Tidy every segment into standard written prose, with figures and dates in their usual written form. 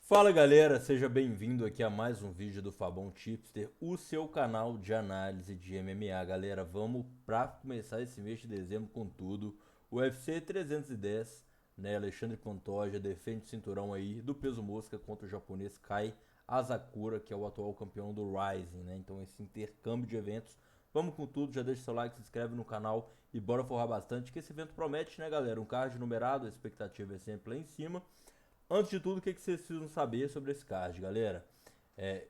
Fala galera, seja bem-vindo aqui a mais um vídeo do Fabão Tipster, o seu canal de análise de MMA. Galera, vamos para começar esse mês de dezembro com tudo. O UFC 310, né? Alexandre Pantoja defende o cinturão aí do peso mosca contra o japonês Kai Asakura, que é o atual campeão do Rising, né? Então esse intercâmbio de eventos. Vamos com tudo, já deixa seu like, se inscreve no canal e bora forrar bastante, que esse evento promete, né, galera? Um card numerado, a expectativa é sempre lá em cima. Antes de tudo, o que vocês precisam saber sobre esse card, galera?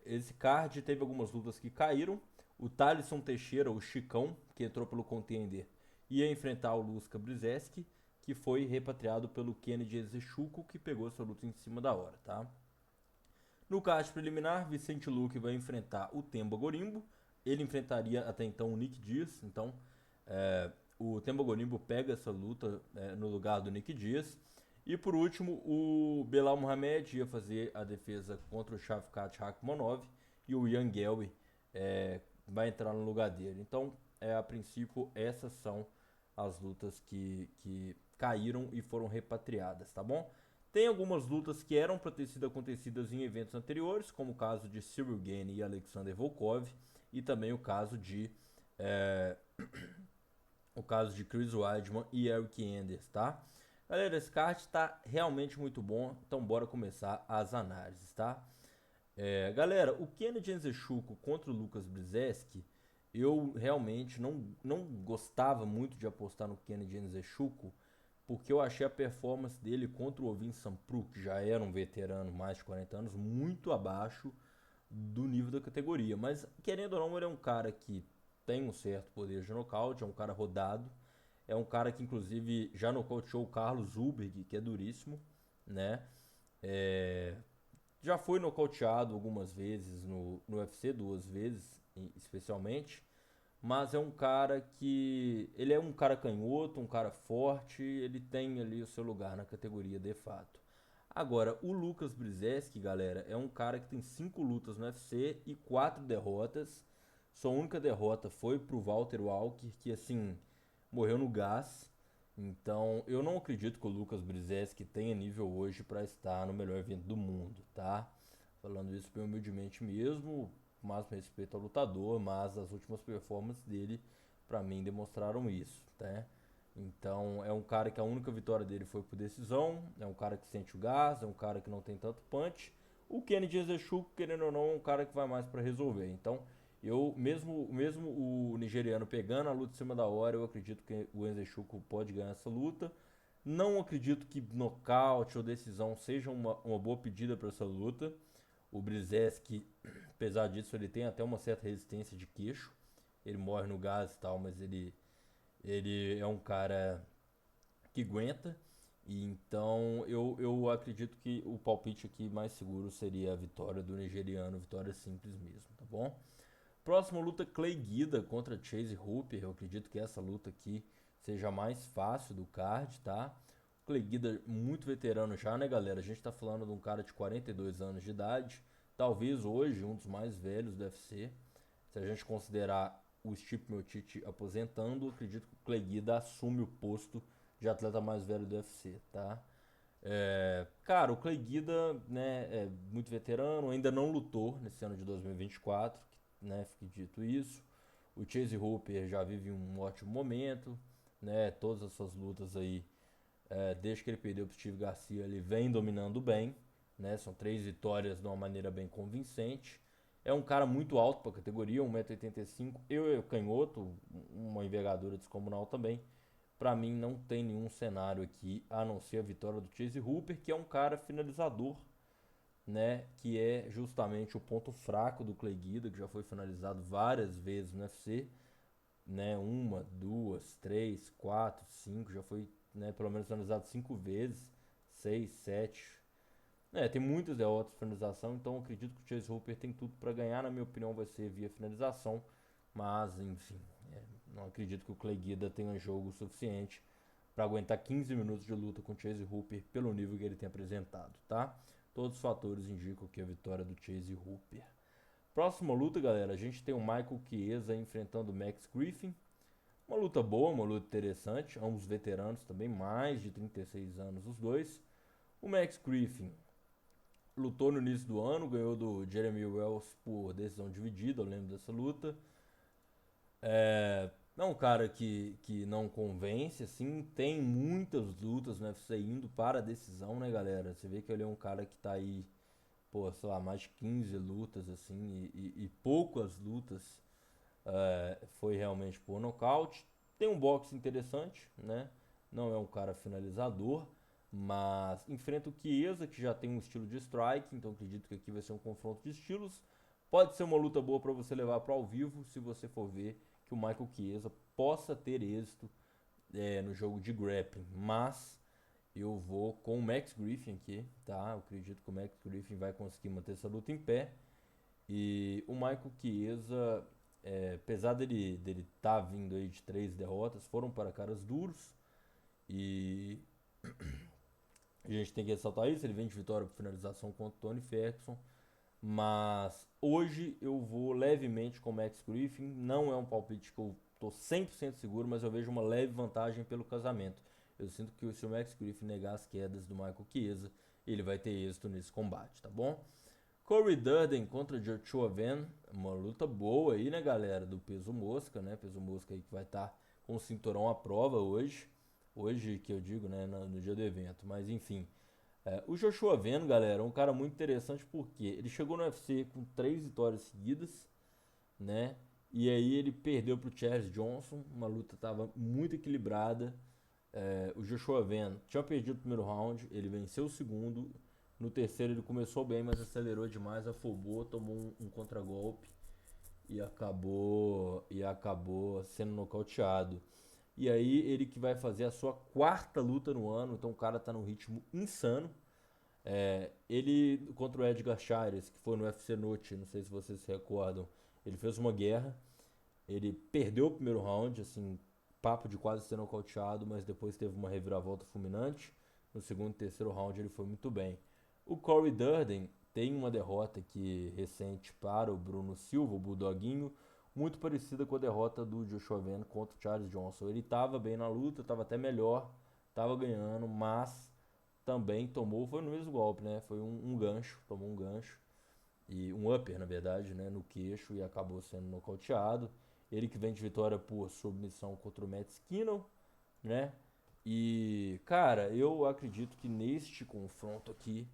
Esse card teve algumas lutas que caíram. O Thalisson Teixeira, o Chicão, que entrou pelo Contender, ia enfrentar o Lusca Brizeski, que foi repatriado pelo Kennedy Ezechuco, que pegou essa luta em cima da hora, tá? No card preliminar, Vicente Luque vai enfrentar o Temba Gorimbo. Ele enfrentaria até então o Nick Diaz. Então, o Temba Gorimbo pega essa luta no lugar do Nick Diaz. E por último, o Belal Muhammad ia fazer a defesa contra o Shavkat Rakhmonov. E o Ian Gelby vai entrar no lugar dele. Então, a princípio, essas são as lutas que caíram e foram repatriadas, tá bom? Tem algumas lutas que eram para ter sido acontecidas em eventos anteriores, como o caso de Cyril Gane e Alexander Volkov, e também é, o caso de Chris Weidman e Eric Enders, tá? Galera, esse card está realmente muito bom, então bora começar as análises, tá? Galera, o Kennedy Nzechukwu contra o Lucas Brzeski, eu realmente não gostava muito de apostar no Kennedy Nzechukwu, porque eu achei a performance dele contra o Ovin Sampru, que já era um veterano, mais de 40 anos, muito abaixo do nível da categoria. Mas, querendo ou não, ele é um cara que tem um certo poder de nocaute, é um cara rodado, é um cara que, inclusive, já nocauteou o Carlos Zulberg, que é duríssimo, né? É, já foi nocauteado algumas vezes no UFC, duas vezes especialmente. Mas é um cara que. Ele é um cara canhoto, um cara forte, ele tem ali o seu lugar na categoria de fato. Agora, o Lucas Brzeski, galera, é um cara que tem 5 lutas no UFC e 4 derrotas. Sua única derrota foi pro Walter Walker, que assim, morreu no gás. Então, eu não acredito que o Lucas Brzeski tenha nível hoje para estar no melhor evento do mundo, tá? Falando isso bem humildemente mesmo, com máximo respeito ao lutador, mas as últimas performances dele, para mim, demonstraram isso, tá? Então, é um cara que a única vitória dele foi por decisão, é um cara que sente o gás, é um cara que não tem tanto punch. O Kennedy Ezechiel, querendo ou não, é um cara que vai mais para resolver. Então, mesmo o nigeriano pegando a luta em cima da hora, eu acredito que o Ezechiel pode ganhar essa luta. Não acredito que nocaute ou decisão seja uma boa pedida para essa luta. O Brzeski, apesar disso, ele tem até uma certa resistência de queixo. Ele morre no gás e tal, mas ele é um cara que aguenta. E então eu acredito que o palpite aqui mais seguro seria a vitória do nigeriano, vitória simples mesmo, tá bom? Próxima luta, Clay Guida contra Chase Hooper. Eu acredito que essa luta aqui seja a mais fácil do card, tá? O Clay Guida, muito veterano já, né, galera? A gente tá falando de um cara de 42 anos de idade. Talvez hoje um dos mais velhos do UFC. Se a gente considerar o Stipe Miocic aposentando, acredito que o Clay Guida assume o posto de atleta mais velho do UFC, tá? Cara, o Clay Guida, né, é muito veterano, ainda não lutou nesse ano de 2024, né, fique dito isso. O Chase Hooper já vive um ótimo momento, né, todas as suas lutas aí, desde que ele perdeu para Steve Garcia, ele vem dominando bem, né, são 3 vitórias de uma maneira bem convincente. É um cara muito alto para a categoria, 1,85 m. Eu canhoto, uma envergadura descomunal também. Pra mim não tem nenhum cenário aqui a não ser a vitória do Chase Hooper, que é um cara finalizador, né? Que é justamente o ponto fraco do Clay Guida, que já foi finalizado várias vezes no UFC, né? Uma, duas, três, quatro, cinco, já foi, né, pelo menos finalizado 5 vezes, seis, sete. Tem muitas derrotas de finalização, então eu acredito que o Chase Hooper tem tudo para ganhar. Na minha opinião, vai ser via finalização, mas enfim, não acredito que o Clay Guida tenha jogo suficiente para aguentar 15 minutos de luta com o Chase Hooper pelo nível que ele tem apresentado, tá? Todos os fatores indicam que a vitória do Chase Hooper. Próxima luta, galera, a gente tem o Michael Chiesa enfrentando o Max Griffin. Uma luta boa, uma luta interessante, ambos veteranos também, mais de 36 anos os dois. O Max Griffin lutou no início do ano, ganhou do Jeremy Wells por decisão dividida, eu lembro dessa luta. É um cara que não convence, assim, tem muitas lutas no UFC indo para a decisão, né, galera? Você vê que ele é um cara que tá aí, pô, sei lá, mais de 15 lutas, assim, e poucas lutas foi realmente por nocaute. Tem um boxe interessante, né? Não é um cara finalizador, mas enfrenta o Chiesa, que já tem um estilo de strike, então acredito que aqui vai ser um confronto de estilos. Pode ser uma luta boa para você levar para ao vivo, se você for ver que o Michael Chiesa possa ter êxito no jogo de grappling, mas eu vou com o Max Griffin aqui, tá? Eu acredito que o Max Griffin vai conseguir manter essa luta em pé. E o Michael Chiesa, apesar dele tá vindo aí de 3 derrotas, foram para caras duros. E a gente tem que ressaltar isso, ele vem de vitória por finalização contra o Tony Ferguson. Mas hoje eu vou levemente com o Max Griffin. Não é um palpite que eu tô 100% seguro, mas eu vejo uma leve vantagem pelo casamento. Eu sinto que se o Max Griffin negar as quedas do Michael Chiesa, ele vai ter êxito nesse combate, tá bom? Corey Durden contra Joshua Van, uma luta boa aí, né, galera, do peso mosca, né? Peso mosca aí que vai estar com o cinturão à prova hoje. Hoje que eu digo, né, no dia do evento. Mas enfim, o Joshua Van, galera, é um cara muito interessante porque ele chegou no UFC com 3 vitórias seguidas, né? E aí ele perdeu pro Charles Johnson, uma luta tava muito equilibrada. O Joshua Van tinha perdido o primeiro round, ele venceu o segundo. No terceiro ele começou bem, mas acelerou demais, afobou, tomou um contragolpe e acabou sendo nocauteado. E aí ele que vai fazer a sua quarta luta no ano, então o cara tá num ritmo insano. Ele contra o Edgar Chaires, que foi no UFC Note, não sei se vocês se recordam, ele fez uma guerra, ele perdeu o primeiro round, assim, papo de quase ser nocauteado, mas depois teve uma reviravolta fulminante. No segundo e terceiro round ele foi muito bem. O Corey Durden tem uma derrota aqui recente para o Bruno Silva, o Bulldoguinho, muito parecida com a derrota do Joshua Van contra o Charles Johnson. Ele estava bem na luta, estava até melhor, estava ganhando, mas também tomou, foi no mesmo golpe, né? Foi um gancho, tomou um gancho e um upper, na verdade, né, no queixo e acabou sendo nocauteado. Ele que vem de vitória por submissão contra o Matt Skinnell, né? E, cara, eu acredito que neste confronto aqui,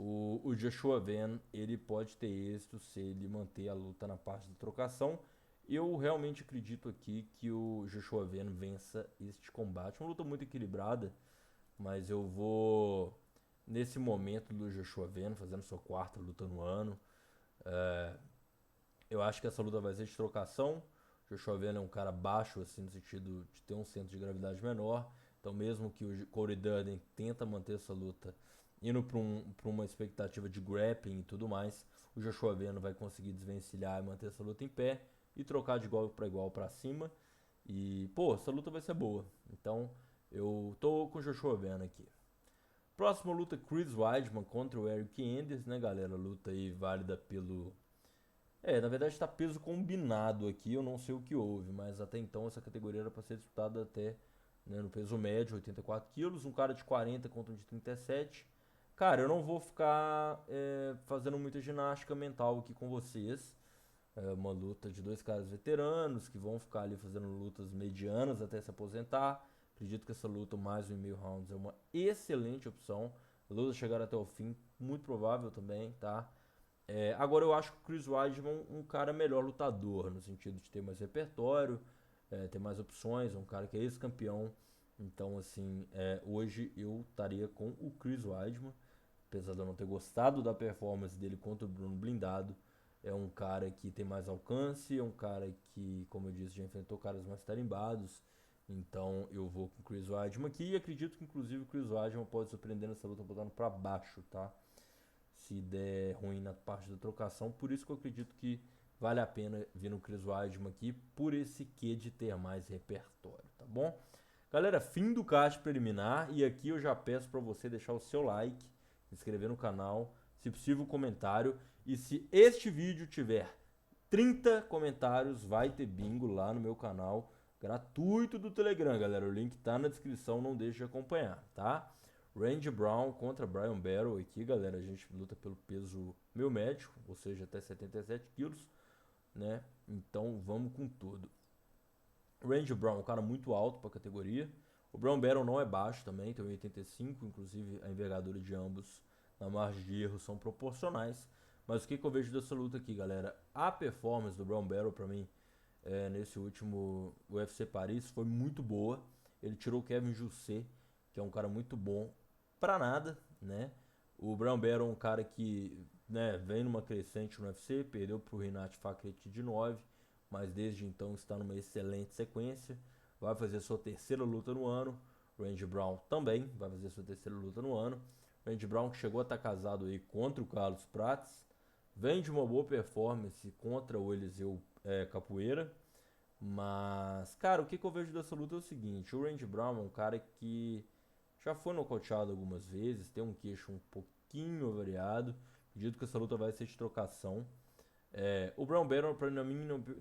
o Joshua Van, ele pode ter êxito se ele manter a luta na parte da trocação. Eu realmente acredito aqui que o Joshua Van vença este combate. Uma luta muito equilibrada, mas eu vou nesse momento do Joshua Van fazendo sua quarta luta no ano. Eu acho que essa luta vai ser de trocação. O Joshua Van é um cara baixo, assim, no sentido de ter um centro de gravidade menor. Então, mesmo que o Corey Durden tenta manter essa luta indo para uma expectativa de grappling e tudo mais, o Joshua Van vai conseguir desvencilhar e manter essa luta em pé e trocar de igual para cima. E, pô, essa luta vai ser boa. Então, eu tô com o Joshua Van aqui. Próxima luta, Chris Weidman contra o Eric Enders, né, galera? Luta aí válida pelo na verdade está peso combinado aqui, eu não sei o que houve, mas até então essa categoria era para ser disputada até, né, no peso médio, 84 quilos, um cara de 40 contra um de 37. Cara, eu não vou ficar fazendo muita ginástica mental aqui com vocês. É uma luta de dois caras veteranos que vão ficar ali fazendo lutas medianas até se aposentar. Acredito que essa luta mais 1,5 rounds é uma excelente opção. A luta chegar até o fim, muito provável também, tá? Agora eu acho que o Chris Weidman é um cara melhor lutador, no sentido de ter mais repertório, ter mais opções, é um cara que é ex-campeão. Então, assim, hoje eu estaria com o Chris Weidman, apesar de eu não ter gostado da performance dele contra o Bruno Blindado. É um cara que tem mais alcance, é um cara que, como eu disse, já enfrentou caras mais tarimbados. Então eu vou com o Chris Weidman aqui e acredito que inclusive o Chris Weidman pode surpreender nessa luta botando pra baixo, tá? Se der ruim na parte da trocação. Por isso que eu acredito que vale a pena vir no Chris Weidman aqui, por esse quê de ter mais repertório, tá bom? Galera, fim do card preliminar e aqui eu já peço para você deixar o seu like, se inscrever no canal, se possível comentário, e se este vídeo tiver 30 comentários, vai ter bingo lá no meu canal gratuito do Telegram, galera. O link tá na descrição, não deixe de acompanhar, tá? Randy Brown contra Brian Battle aqui, galera. A gente luta pelo peso meio médio, ou seja, até 77 quilos, né? Então vamos com tudo. Randy Brown, um cara muito alto para a categoria. O Brown Battle não é baixo também, tem 1,85, inclusive a envergadura de ambos na margem de erro são proporcionais. Mas o que eu vejo dessa luta aqui, galera? A performance do Brown Battle para mim nesse último UFC Paris foi muito boa. Ele tirou o Kevin Jousset, que é um cara muito bom para nada, né? O Brown Battle é um cara que, né, vem numa crescente no UFC, perdeu pro Rinat Fakreti de 9, mas desde então está numa excelente sequência. Vai fazer sua terceira luta no ano. Randy Brown também vai fazer sua terceira luta no ano. Randy Brown que chegou a estar casado aí contra o Carlos Prates, vem de uma boa performance contra o Eliseu Capoeira. Mas, cara, o que eu vejo dessa luta é o seguinte: o Randy Brown é um cara que já foi nocauteado algumas vezes, tem um queixo um pouquinho variado. Acredito que essa luta vai ser de trocação. O Brown Battle, na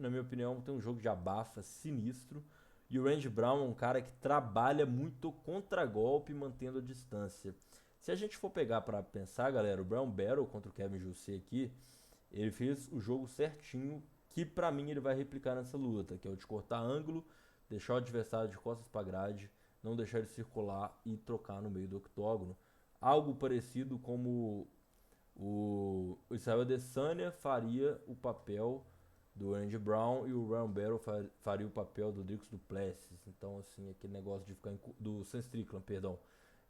minha opinião, tem um jogo de abafa sinistro. E o Randy Brown é um cara que trabalha muito contra-golpe, mantendo a distância. Se a gente for pegar para pensar, galera, o Brown Battle contra o Kevin Jousset aqui, ele fez o jogo certinho, que para mim ele vai replicar nessa luta, que é o de cortar ângulo, deixar o adversário de costas para grade, não deixar ele circular e trocar no meio do octógono. Algo parecido como o Israel Adesanya faria o papel do Randy Brown e o Ryan Battle faria o papel do Dricus du Plessis. Então, assim, aquele negócio de ficar do Sam Strickland, perdão.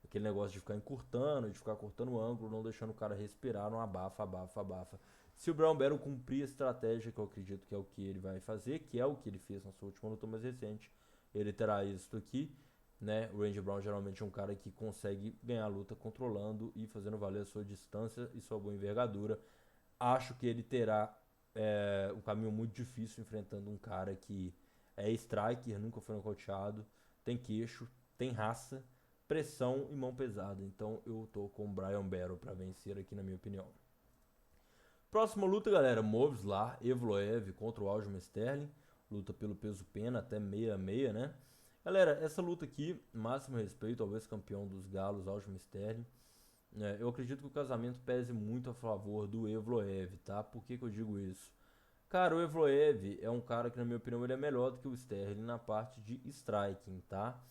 Aquele negócio de ficar encurtando, de ficar cortando o ângulo, não deixando o cara respirar, não abafa, abafa, abafa. Se o Brown Battle cumprir a estratégia, que eu acredito que é o que ele vai fazer, que é o que ele fez na sua última luta mais recente, ele terá isso aqui, né? O Randy Brown geralmente é um cara que consegue ganhar a luta controlando e fazendo valer a sua distância e sua boa envergadura. Acho que ele terá um caminho muito difícil enfrentando um cara que é striker, nunca foi nocauteado, tem queixo, tem raça, pressão e mão pesada. Então eu tô com o Brian Battle para vencer aqui, na minha opinião. Próxima luta, galera, Movslar Evloev contra o Aljamain Sterling. Luta pelo peso pena até 66, né? Galera, essa luta aqui, máximo respeito ao ex-campeão dos galos, Aljamain Sterling. Eu acredito que o casamento pese muito a favor do Evloev, tá? Por que eu digo isso? Cara, o Evloev é um cara que, na minha opinião, ele é melhor do que o Sterling na parte de striking, tá?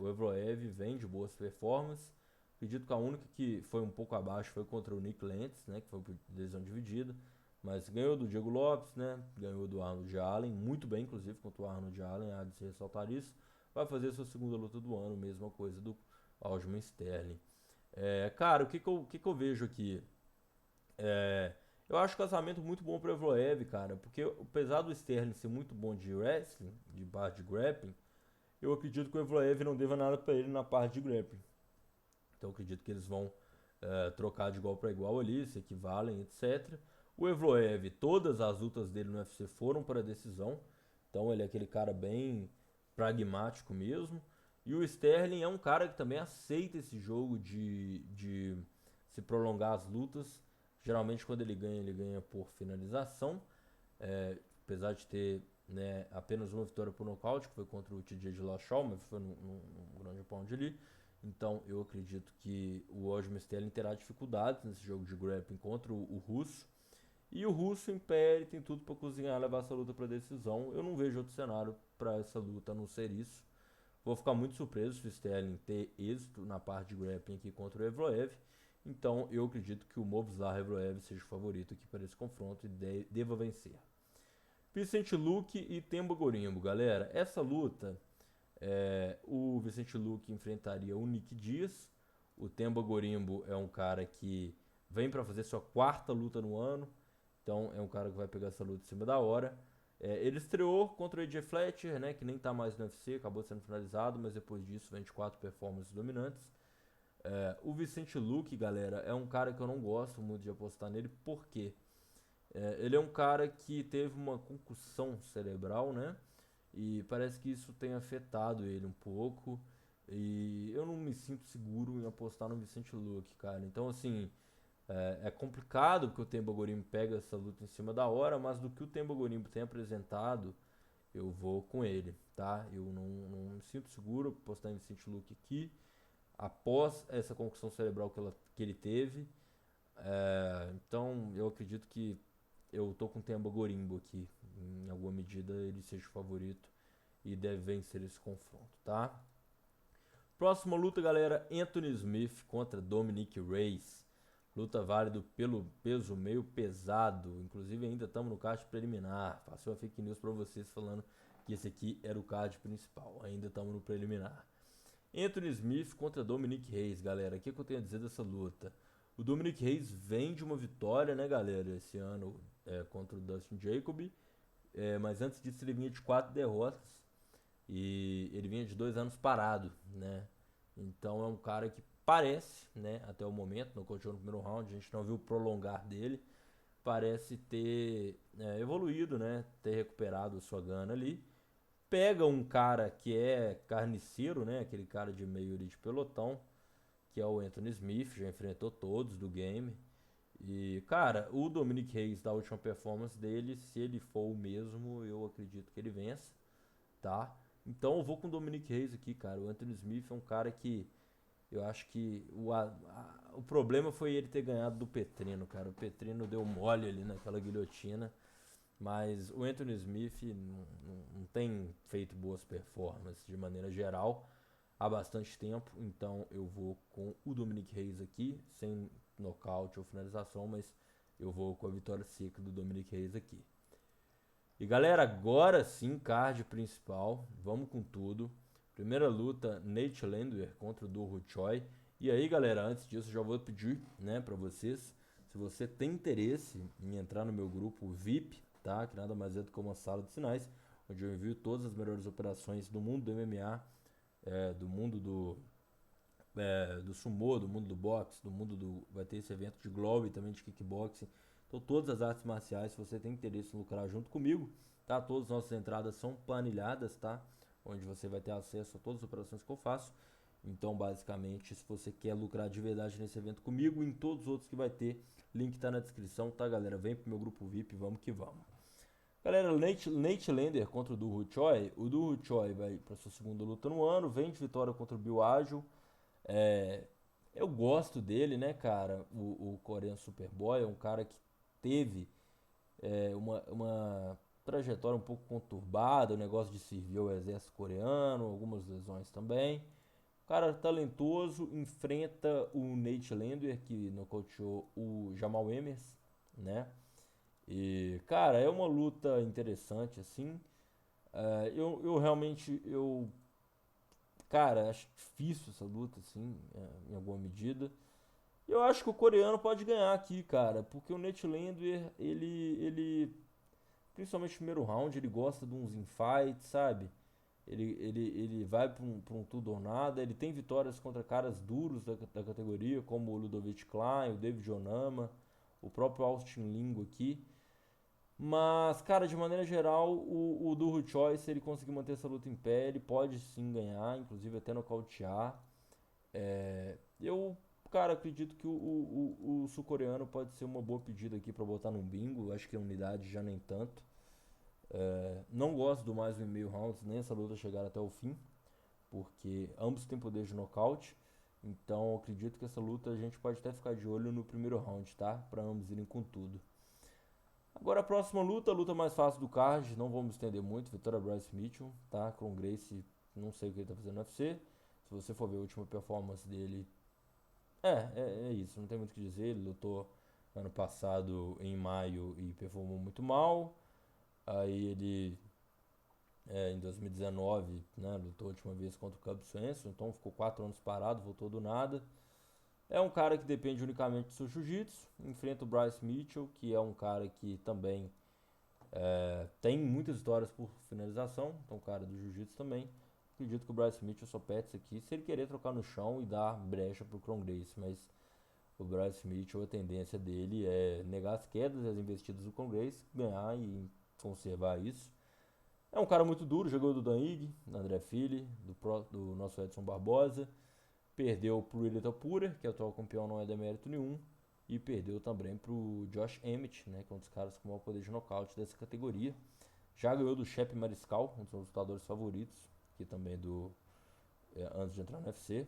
O Evloev vem de boas performances. Acredito que a única que foi um pouco abaixo foi contra o Nick Lentz, né? Que foi por decisão dividida. Mas ganhou do Diego Lopes, né? Ganhou do Arnold Allen, muito bem, inclusive, contra o Arnold Allen, há de se ressaltar isso. Vai fazer sua segunda luta do ano, mesma coisa do Aljamain Sterling. Cara, o que eu vejo aqui? Eu acho o casamento muito bom pro Evloev, cara, porque apesar do Sterling ser muito bom de wrestling, de parte de grappling, eu acredito que o Evloev não deva nada pra ele na parte de grappling. Então eu acredito que eles vão trocar de igual para igual ali, se equivalem, etc. O Evloev, todas as lutas dele no UFC foram para decisão, então ele é aquele cara bem pragmático mesmo. E o Sterling é um cara que também aceita esse jogo de se prolongar as lutas. Geralmente quando ele ganha por finalização. Apesar de ter, né, apenas uma vitória por nocaute, que foi contra o TJ Dillashaw, mas foi num grande pound ali. Então eu acredito que o Aljamain Sterling terá dificuldades nesse jogo de grappling contra o russo. E o russo impere, tem tudo para cozinhar, levar essa luta para decisão. Eu não vejo outro cenário para essa luta a não ser isso. Vou ficar muito surpreso se o Sterling ter êxito na parte de grappling aqui contra o Evloev. Então eu acredito que o Movslar Evloev seja o favorito aqui para esse confronto e deva vencer. Vicente Luque e Themba Gorimbo, galera. Essa luta, o Vicente Luque enfrentaria o Nick Diaz. O Themba Gorimbo é um cara que vem para fazer sua quarta luta no ano. Então é um cara que vai pegar essa luta em cima da hora. Ele estreou contra o AJ Fletcher, né, que nem tá mais no UFC, acabou sendo finalizado, mas depois disso 24 performances dominantes. O Vicente Luque, galera, é um cara que eu não gosto muito de apostar nele, porque ele é um cara que teve uma concussão cerebral, né? E parece que isso tem afetado ele um pouco. E eu não me sinto seguro em apostar no Vicente Luque, cara. Então, assim, é complicado porque o Themba Gorimbo pega essa luta em cima da hora, mas do que o Themba Gorimbo tem apresentado, eu vou com ele, tá? Eu não me sinto seguro apostar em Vicente Luque aqui. após essa concussão cerebral que ele teve. Então eu acredito que eu tô com o Themba Gorimbo aqui. Em alguma medida ele seja o favorito e deve vencer esse confronto, tá? Próxima luta, galera, Anthony Smith contra Dominic Reyes. Luta válido pelo peso meio pesado. Inclusive ainda estamos no card preliminar. Passei uma fake news para vocês falando que esse aqui era o card principal. Ainda estamos no preliminar. Anthony Smith contra Dominic Reyes, galera. O que eu tenho a dizer dessa luta? O Dominic Reyes vem de uma vitória, né, galera, esse ano contra o Dustin Jacoby. Mas antes disso ele vinha de 4 derrotas. E ele vinha de 2 anos parado, né? Então é um cara que parece, né, até o momento, no coach no primeiro round, a gente não viu o prolongar dele, parece ter evoluído, né? Ter recuperado sua gana ali. Pega um cara que é carniceiro, né? Aquele cara de meio ali de pelotão, que é o Anthony Smith, já enfrentou todos do game. E, cara, o Dominic Reyes, da última performance dele, se ele for o mesmo, eu acredito que ele vença, tá? Então eu vou com o Dominic Reyes aqui, cara. O Anthony Smith é um cara que eu acho que o problema foi ele ter ganhado do Petrino, cara. O Petrino deu mole ali naquela guilhotina. Mas o Anthony Smith não tem feito boas performances de maneira geral há bastante tempo. Então eu vou com o Dominic Reyes aqui, sem nocaute ou finalização, mas eu vou com a vitória seca do Dominic Reyes aqui. E galera, agora sim, card principal, vamos com tudo. Primeira luta, Nate Landwehr contra o Do Ho Choi. E aí galera, antes disso já vou pedir, né, pra vocês, se você tem interesse em entrar no meu grupo VIP, tá? Que nada mais é do que uma sala de sinais, onde eu envio todas as melhores operações do mundo do MMA, do mundo do sumô, do mundo do boxe, do mundo do... Vai ter esse evento de glory também, de kickboxing. Então todas as artes marciais, se você tem interesse em lucrar junto comigo, tá? Todas as nossas entradas são planilhadas, tá? Onde você vai ter acesso a todas as operações que eu faço. Então, basicamente, se você quer lucrar de verdade nesse evento comigo e em todos os outros que vai ter, link tá na descrição, tá, galera? Vem pro meu grupo VIP, vamos que vamos. Galera, Nate Landwehr contra o Do Ho Choi. O Do Ho Choi vai para sua segunda luta no ano, vem de vitória contra o Bill Ágil. Eu gosto dele, né, cara? O coreano Superboy é um cara que teve uma trajetória um pouco conturbada, o negócio de servir ao exército coreano, algumas lesões também. Cara talentoso, enfrenta o Nate Landwehr, que nocauteou o Jamal Emmers, né? E, cara, é uma luta interessante, assim. Eu realmente, cara, acho difícil essa luta, assim, em alguma medida. Eu acho que o coreano pode ganhar aqui, cara, porque o Nate Landwehr, principalmente no primeiro round, ele gosta de uns infights, sabe? Ele vai pra um tudo ou nada. Ele tem vitórias contra caras duros da categoria, como o Ludovic Klein, o David Onama, o próprio Austin Lingo aqui. Mas, cara, de maneira geral, o Do Ho Choi, se ele conseguir manter essa luta em pé, ele pode sim ganhar, inclusive até nocautear. Eu, cara, acredito que o sul-coreano pode ser uma boa pedida aqui pra botar num bingo. Acho que a unidade já nem tanto. Não gosto do mais do meio rounds, nem essa luta chegar até o fim, porque ambos têm poder de nocaute. Então acredito que essa luta a gente pode até ficar de olho no primeiro round, tá? Para ambos irem com tudo. Agora a próxima luta, a luta mais fácil do card, não vamos estender muito. Vitória Bryce Mitchell, tá? Com Gracie, não sei o que ele tá fazendo no UFC. Se você for ver a última performance dele, é isso, não tem muito o que dizer. Ele lutou ano passado em maio e performou muito mal. Aí ele em 2019, né, lutou a última vez contra o Cub Swanson, então ficou 4 anos parado, voltou do nada. É um cara que depende unicamente do seu jiu-jitsu, enfrenta o Bryce Mitchell, que é um cara que também tem muitas vitórias por finalização, então um cara do jiu-jitsu também. Acredito que o Bryce Mitchell só perde isso aqui se ele querer trocar no chão e dar brecha pro Kron Gracie, mas o Bryce Mitchell, a tendência dele é negar as quedas e as investidas do Kron Gracie, ganhar e conservar isso. É um cara muito duro, jogou do Dan Ig, do André Fili, do nosso Edson Barbosa. Perdeu pro Ilita Pura, que é o atual campeão, não é demérito nenhum. E perdeu também pro Josh Emmett, né, que é um dos caras com o maior poder de nocaute dessa categoria. Já ganhou do Shep Mariscal, um dos meus lutadores favoritos, que também antes de entrar no UFC.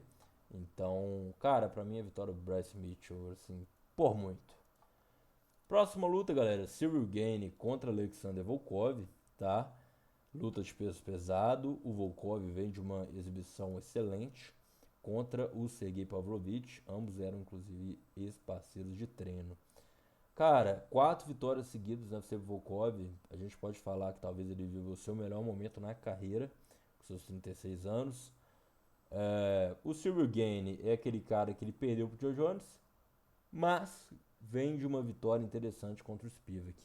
Então, cara, pra mim a vitória do Bryce Mitchell, assim, por muito. Próxima luta, galera, Cyril Gane contra Alexander Volkov, tá? Luta de peso pesado, o Volkov vem de uma exibição excelente contra o Sergey Pavlovich, ambos eram inclusive ex-parceiros de treino. Cara, 4 vitórias seguidas na UFC Volkov, a gente pode falar que talvez ele viva o seu melhor momento na carreira, com seus 36 anos. O Cyril Gane é aquele cara que ele perdeu pro Joe Jones, mas vem de uma vitória interessante contra o Spivak.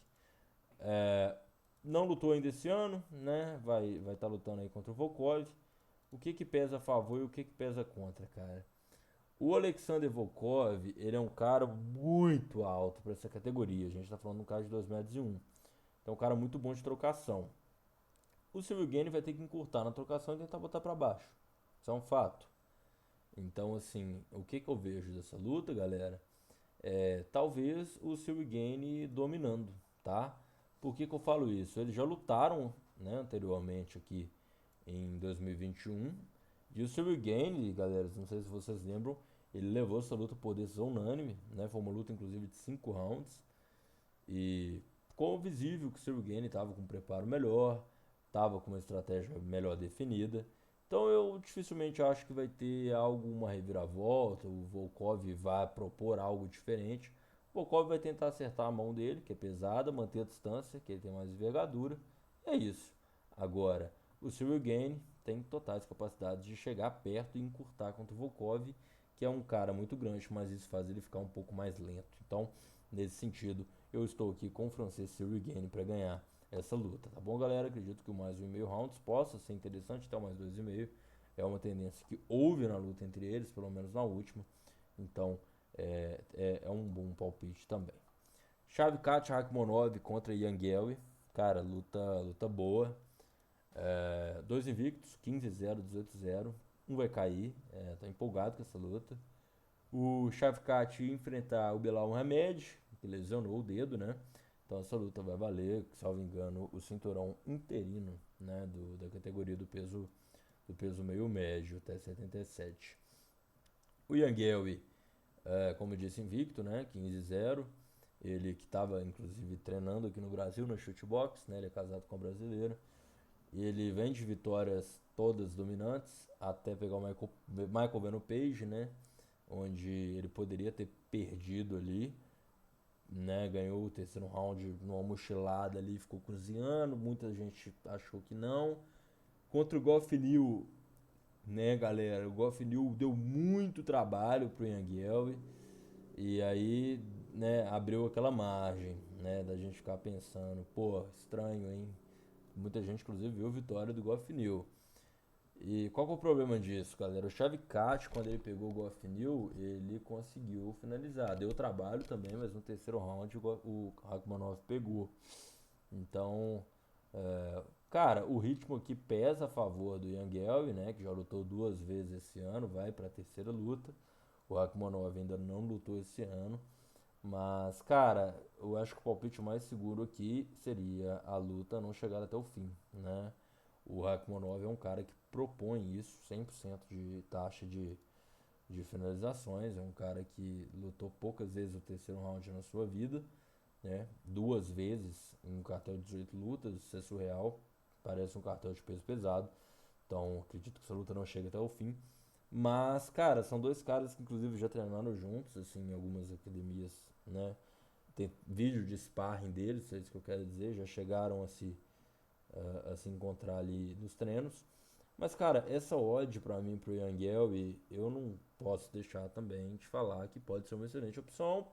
Não lutou ainda esse ano, né? Vai estar lutando aí contra o Volkov. O que que pesa a favor e o que que pesa contra, cara? O Alexander Volkov, ele é um cara muito alto para essa categoria. A gente tá falando de um cara de 2,01 m. Então, é um cara muito bom de trocação. O Cyril Gane vai ter que encurtar na trocação e tentar botar para baixo. Isso é um fato. Então, assim, o que que eu vejo dessa luta, galera? Talvez o Cyril Gane dominando, tá? Por que que eu falo isso? Eles já lutaram, né, anteriormente aqui em 2021. E o Cyril Gane, galera, não sei se vocês lembram, ele levou essa luta por decisão unânime, né? Foi uma luta inclusive de 5 rounds. E ficou visível que o Cyril Gane estava com um preparo melhor, estava com uma estratégia melhor definida. Então eu dificilmente acho que vai ter uma reviravolta, o Volkov vai propor algo diferente. O Volkov vai tentar acertar a mão dele, que é pesada, manter a distância, que ele tem mais envergadura. É isso. Agora, o Cyril Gane tem totais capacidades de chegar perto e encurtar contra o Volkov, que é um cara muito grande, mas isso faz ele ficar um pouco mais lento. Então, nesse sentido, eu estou aqui com o francês Cyril Gane para ganhar essa luta, tá bom, galera? Acredito que o mais 1,5 rounds possa ser interessante, até o mais 2,5. É uma tendência que houve na luta entre eles, pelo menos na última. Então, é um bom palpite também. Shavkat Rakhmonov contra Yangel. Cara, luta boa. Dois invictos, 15-0, 18-0. Um vai cair, tá empolgado com essa luta. O Shavkat ia enfrentar o Belal Muhammad, que lesionou o dedo, né? Então essa luta vai valer, salvo engano, o cinturão interino, né, da categoria do peso meio médio até 77. O Yangel, como eu disse, invicto, né, 15-0. Ele que estava inclusive treinando aqui no Brasil no shootbox, né? Ele é casado com a brasileira. Ele vem de vitórias todas dominantes até pegar o Michael Venom Page, né? Onde ele poderia ter perdido ali, né? Ganhou o terceiro round numa mochilada ali, ficou cozinhando. Muita gente achou que não. Contra o Goff New, né, galera? O Goff New deu muito trabalho pro Yangel. E aí, né, abriu aquela margem, né, da gente ficar pensando, pô, estranho, hein? Muita gente, inclusive, viu a vitória do Goff New. E qual que é o problema disso, galera? O Shavkat, quando ele pegou o Goff New, ele conseguiu finalizar. Deu trabalho também, mas no terceiro round o Rakhmonov pegou. Então, cara, o ritmo aqui pesa a favor do Yangel, né? Que já lutou 2 vezes esse ano, vai para a terceira luta. O Rakhmonov ainda não lutou esse ano. Mas, cara, eu acho que o palpite mais seguro aqui seria a luta não chegar até o fim, né? O Rakhmonov é um cara que propõe isso, 100% de taxa de finalizações. É um cara que lutou poucas vezes o terceiro round na sua vida, né? 2 vezes em um cartel de 18 lutas, isso é surreal. Parece um cartel de peso pesado. Então, acredito que essa luta não chega até o fim. Mas, cara, são dois caras que inclusive já treinaram juntos, assim, em algumas academias, né? Tem vídeo de sparring deles, é isso que eu quero dizer, já chegaram a se encontrar ali nos treinos. Mas, cara, essa odd pra mim, pro Yangel, e eu não posso deixar também de falar que pode ser uma excelente opção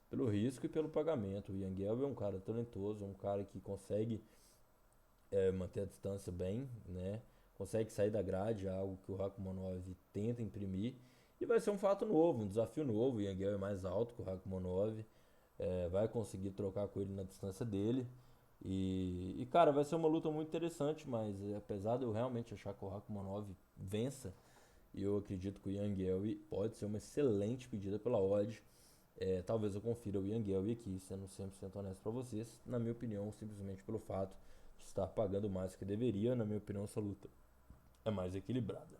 pelo risco e pelo pagamento. O Yangel é um cara talentoso, um cara que consegue manter a distância bem, né? Consegue sair da grade, algo que o Rakhmonov tenta imprimir. E vai ser um fato novo, um desafio novo. O Yangel é mais alto que o Rakhmonov, vai conseguir trocar com ele na distância dele. Cara, vai ser uma luta muito interessante, mas apesar de eu realmente achar que o Rakhmonov vença, eu acredito que o Yangel pode ser uma excelente pedida pela odd. Talvez eu confira o Yangel aqui, sendo 100% honesto para vocês. Na minha opinião, simplesmente pelo fato de estar pagando mais do que deveria, na minha opinião, essa luta é mais equilibrada.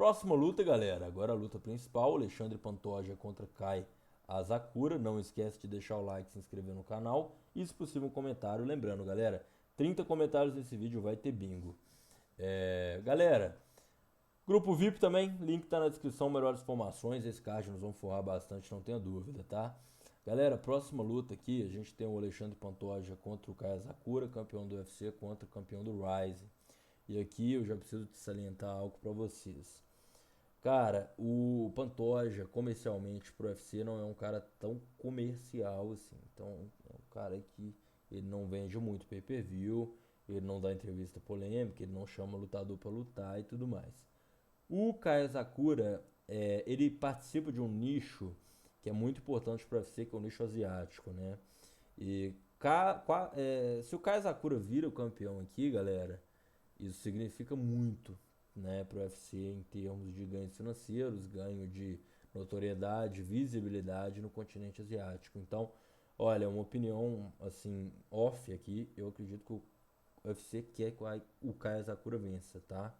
Próxima luta, galera. Agora a luta principal, Alexandre Pantoja contra Kai Asakura. Não esquece de deixar o like, se inscrever no canal e, se possível, um comentário. Lembrando, galera, 30 comentários nesse vídeo vai ter bingo. Galera, grupo VIP também, link tá na descrição, melhores informações. Esse card nos vão forrar bastante, não tenha dúvida, tá? Galera, próxima luta aqui, a gente tem o Alexandre Pantoja contra o Kai Asakura, campeão do UFC, contra o campeão do Rise. E aqui eu já preciso salientar algo pra vocês. Cara, o Pantoja, comercialmente pro UFC, não é um cara tão comercial assim. Então, é um cara que ele não vende muito pay-per-view, ele não dá entrevista polêmica, ele não chama lutador pra lutar e tudo mais. O Kai Sakura, ele participa de um nicho que é muito importante para o UFC, que é o nicho asiático, né? E se o Kai Sakura vira o campeão aqui, galera, isso significa muito, né, para o UFC em termos de ganhos financeiros, ganho de notoriedade, visibilidade no continente asiático. Então, olha, uma opinião assim off aqui, eu acredito que o UFC quer que o Kai Sakura vença, tá?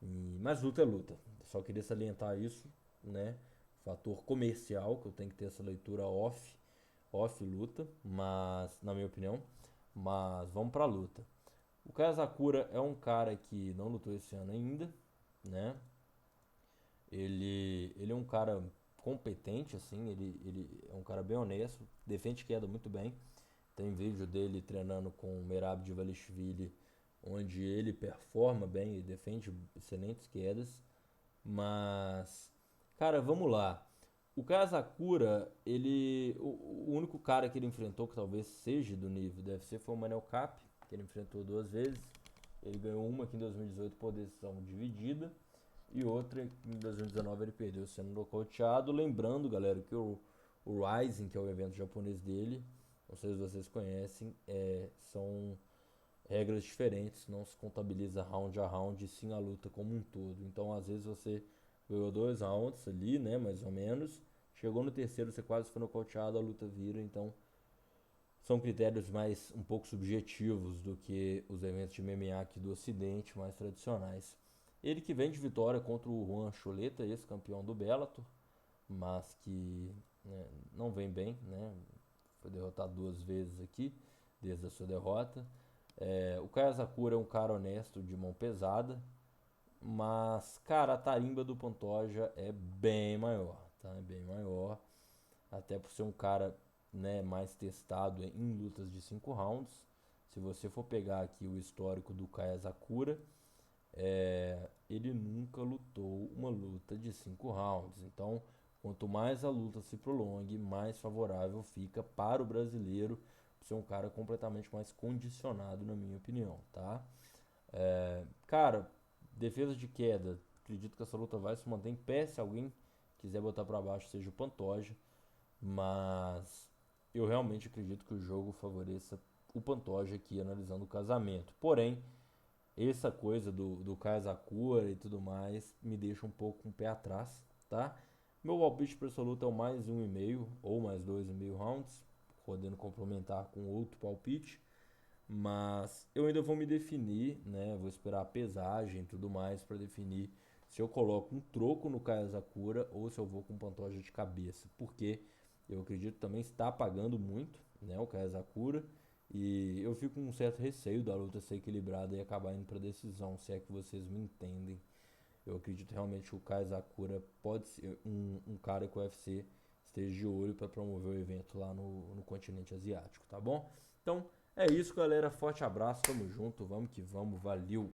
Mas luta é luta. Só queria salientar isso, né? Fator comercial, que eu tenho que ter essa leitura off luta, mas na minha opinião. Mas vamos pra luta. O Kai Sakura é um cara que não lutou esse ano ainda, né? Ele é um cara competente, assim, ele é um cara bem honesto, defende queda muito bem. Tem vídeo dele treinando com o Merab Dvalishvili, onde ele performa bem e defende excelentes quedas. Mas, cara, vamos lá. O Kazakura, o único cara que ele enfrentou que talvez seja do nível do UFC foi o Manel Cap, que ele enfrentou duas vezes. Ele ganhou uma aqui em 2018 por decisão dividida e outra em 2019 ele perdeu sendo nocauteado. Lembrando, galera, que o Rising, que é o evento japonês dele, não sei se vocês conhecem, são regras diferentes, não se contabiliza round a round, sim a luta como um todo. Então, às vezes você ganhou 2 rounds ali, né, mais ou menos. Chegou no terceiro, você quase foi nocauteado, a luta vira. Então, são critérios mais um pouco subjetivos do que os eventos de MMA aqui do Ocidente, mais tradicionais. Ele que vem de vitória contra o Juan Choleta, ex-campeão do Bellator, mas que, né, não vem bem, né? Foi derrotado 2 vezes aqui, desde a sua derrota. O Kai Sakura é um cara honesto, de mão pesada, mas, cara, a tarimba do Pantoja é bem maior, tá? É bem maior, até por ser um cara, né, mais testado em lutas de 5 rounds. Se você for pegar aqui o histórico do Kai Sakura, ele nunca lutou uma luta de 5 rounds. Então, quanto mais a luta se prolongue, mais favorável fica para o brasileiro ser um cara completamente mais condicionado, na minha opinião, tá? Cara, defesa de queda, acredito que essa luta vai se manter em pé. Se alguém quiser botar para baixo, seja o Pantoja, mas eu realmente acredito que o jogo favoreça o Pantoja aqui, analisando o casamento. Porém, essa coisa do Kai Sakura e tudo mais me deixa um pouco com o pé atrás, tá? Meu palpite para essa luta é o mais 1,5 ou mais 2,5 rounds, podendo complementar com outro palpite. Mas eu ainda vou me definir, né? Vou esperar a pesagem e tudo mais para definir se eu coloco um troco no Kai Sakura ou se eu vou com Pantoja de cabeça. Porque eu acredito também está pagando muito, né? O Kai Sakura. E eu fico com um certo receio da luta ser equilibrada e acabar indo para decisão, se é que vocês me entendem. Eu acredito realmente que o Kai Sakura pode ser um cara que o UFC esteja de olho para promover o evento lá no continente asiático, tá bom? Então é isso, galera. Forte abraço, tamo junto, vamos que vamos, valeu!